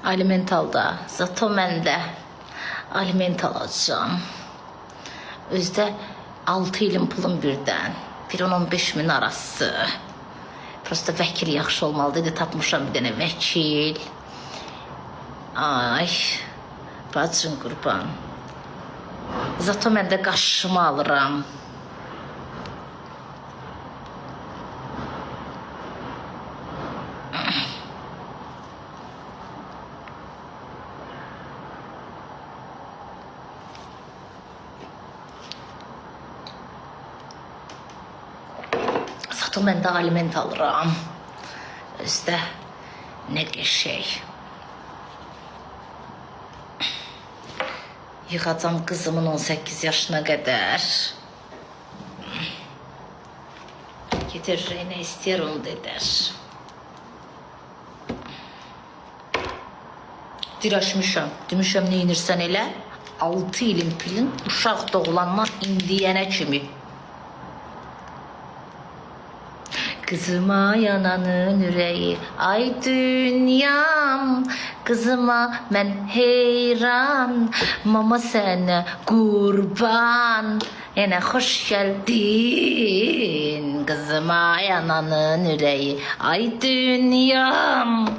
Aliment aldı. Zato mən də aliment alacağım. Özdə 6 ilin pulum birdən. 10-15 min arası. Prosta vəkil yaxşı olmalıdır. Tapmışam bir dənə vəkil. Ay, bacın qurban. Zato mən də qaşımı alıram. Zato mən də aliment alıram. Özdə nə qəşəng. Yığacam qızımın 18 yaşına qədər. Getir, nə istəyər onu da edər. Dirəşmişəm. Demişəm, nə inirsən elə? 6 ilin pilin uşaq doğulandan indiyənə kimi. Kızıma yananın yüreği, ay dünyam. Kızıma mən heyran, mama sənə qurban. Yenə xoş gəldin. Kızıma yananın yüreği, ay dünyam.